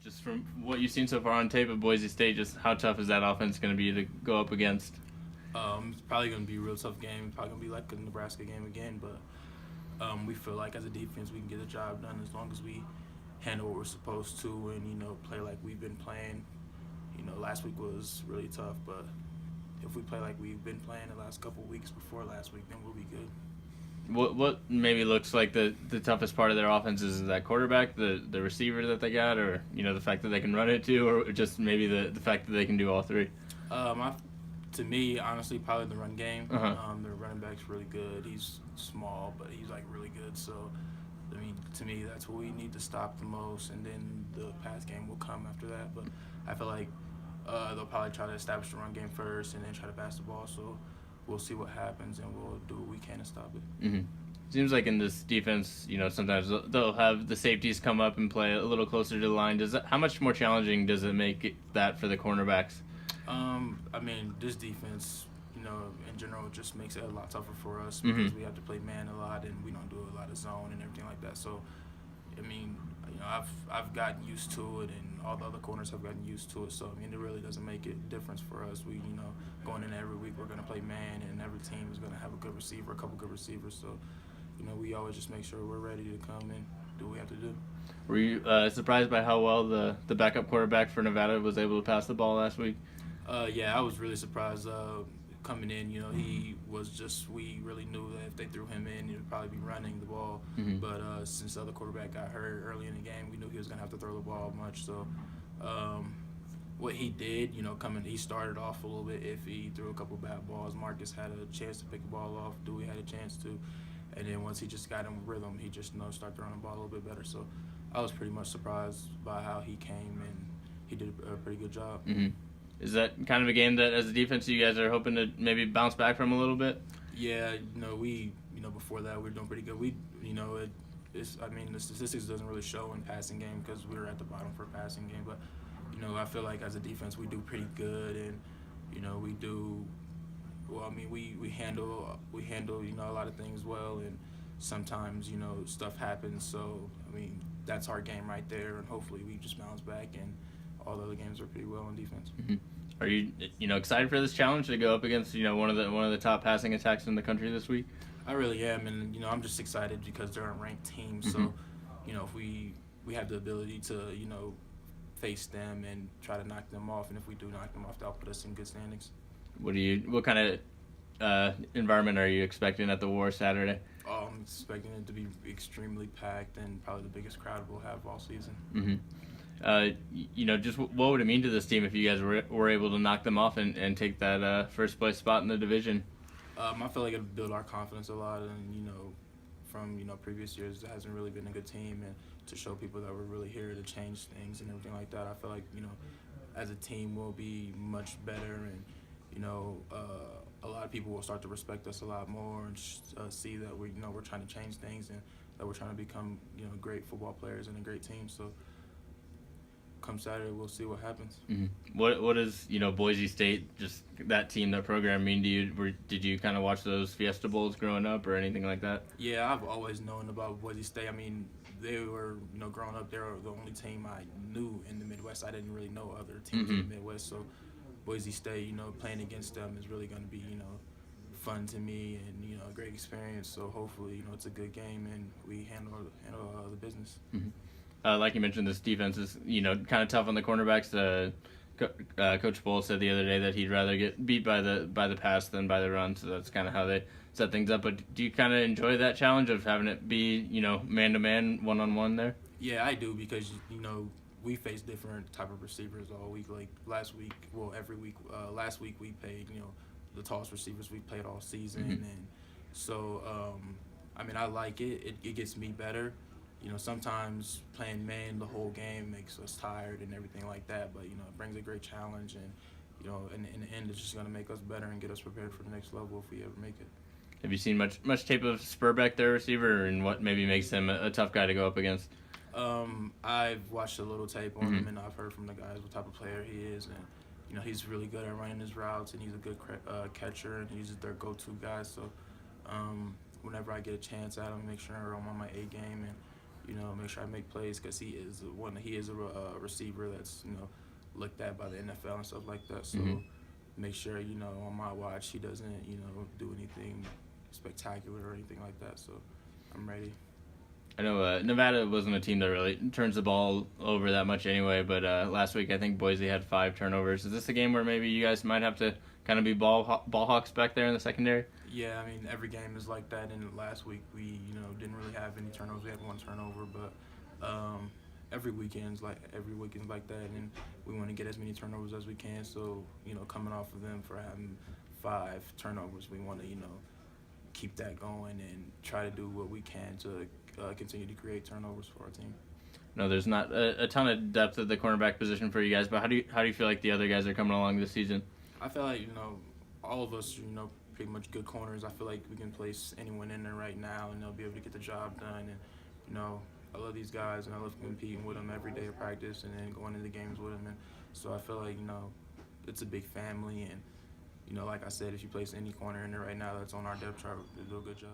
Just from what you've seen so far on tape of Boise State, just how tough is that offense going to be to go up against? It's probably going to be a real tough game. It's probably going to be like a Nebraska game again, but we feel like as a defense we can get the job done as long as we handle what we're supposed to and, play like we've been playing. Last week was really tough, but if we play like we've been playing the last couple of weeks before last week, then we'll be good. What maybe looks like the toughest part of their offense is that quarterback, the receiver that they got, or the fact that they can run it too, or just maybe the fact that they can do all three? To me, honestly, probably the run game. Uh-huh. Their running back's really good. He's small, but he's like really good. So, I mean, to me, that's what we need to stop the most, and then the pass game will come after that. But I feel like they'll probably try to establish the run game first, and then try to pass the ball. So we'll see what happens, and we'll do what we can to stop it. Mm-hmm. Seems like in this defense, sometimes they'll have the safeties come up and play a little closer to the line. How much more challenging does it make that for the cornerbacks? I mean, this defense, in general, just makes it a lot tougher for us because we have to play man a lot, and we don't do a lot of zone and everything like that. So, I mean, I've gotten used to it, and all the other corners have gotten used to it. So, I mean, it really doesn't make a difference for us. We, going in every week, we're going to play man, and every team is going to have a good receiver, a couple good receivers. So, we always just make sure we're ready to come and do what we have to do. Were you surprised by how well the backup quarterback for Nevada was able to pass the ball last week? Yeah, I was really surprised coming in. He was just, we really knew that if they threw him in, he would probably be running the ball. Mm-hmm. But since the other quarterback got hurt early in the game, we knew he was going to have to throw the ball much. So what he did, he started off a little bit iffy. He threw a couple bad balls. Marcus had a chance to pick the ball off. Dewey had a chance to. And then once he just got in rhythm, he just started throwing the ball a little bit better. So I was pretty much surprised by how he came, and he did a pretty good job. Mm-hmm. Is that kind of a game that, as a defense, you guys are hoping to maybe bounce back from a little bit? Yeah, we before that we were doing pretty good. The statistics doesn't really show in passing game because we were at the bottom for a passing game. But I feel like as a defense we do pretty good, and we do. Well, I mean, we handle a lot of things well, and sometimes stuff happens. So I mean, that's our game right there, and hopefully we just bounce back, and all the other games are pretty well on defense. Mm-hmm. Are you excited for this challenge to go up against one of the top passing attacks in the country this week? I really am, and I'm just excited because they're a ranked team. Mm-hmm. So if we have the ability to face them and try to knock them off, and if we do knock them off, that'll put us in good standings. What kind of environment are you expecting at the War Saturday? Oh, I'm expecting it to be extremely packed and probably the biggest crowd we'll have all season. Mm-hmm. Just what would it mean to this team if you guys were able to knock them off and take that first place spot in the division? I feel like it'll build our confidence a lot, and from previous years, it hasn't really been a good team, and to show people that we're really here to change things and everything like that. I feel like as a team we'll be much better, and a lot of people will start to respect us a lot more and see that we're trying to change things and that we're trying to become great football players and a great team. So come Saturday, we'll see what happens. Mm-hmm. What does Boise State, just that team, that program, mean to you? Did you kind of watch those Fiesta Bowls growing up or anything like that? Yeah, I've always known about Boise State. I mean, they were growing up, they were the only team I knew in the Midwest. I didn't really know other teams in the Midwest, so Boise State, playing against them is really going to be fun to me and a great experience. So hopefully it's a good game and we handle the business. Mm-hmm. Like you mentioned, this defense is, kind of tough on the cornerbacks. Coach Bull said the other day that he'd rather get beat by the pass than by the run, so that's kind of how they set things up. But do you kind of enjoy that challenge of having it be, man-to-man, one-on-one there? Yeah, I do, because, we face different type of receivers all week. Like every week. Last week we played, the tallest receivers we played all season. Mm-hmm. And so, I like it. It gets me better. Sometimes playing man the whole game makes us tired and everything like that, but, it brings a great challenge, and, in the end, it's just going to make us better and get us prepared for the next level if we ever make it. Have you seen much tape of Spurbeck, their receiver, and what maybe makes him a tough guy to go up against? I've watched a little tape on him, and I've heard from the guys what type of player he is, and, he's really good at running his routes, and he's a good catcher, and he's their go-to guy. So whenever I get a chance at him, make sure I'm on my A game, and make sure I make plays because he is a receiver that's looked at by the NFL and stuff like that. So make sure on my watch he doesn't do anything spectacular or anything like that. So I'm ready. I know Nevada wasn't a team that really turns the ball over that much anyway, but last week I think Boise had 5 turnovers. Is this a game where maybe you guys might have to kind of be ball hawks back there in the secondary? Yeah, I mean every game is like that. And last week we didn't really have any turnovers. We had 1 turnover, but every weekend's like that, and we want to get as many turnovers as we can. So coming off of them for having 5 turnovers, we want to keep that going and try to do what we can to continue to create turnovers for our team. No, there's not a ton of depth at the cornerback position for you guys, but how do you feel like the other guys are coming along this season? I feel like all of us pretty much good corners. I feel like we can place anyone in there right now and they'll be able to get the job done. And I love these guys and I love competing with them every day of practice and then going into games with them. And so I feel like it's a big family, and like I said, if you place any corner in there right now that's on our depth chart, we'll do a good job.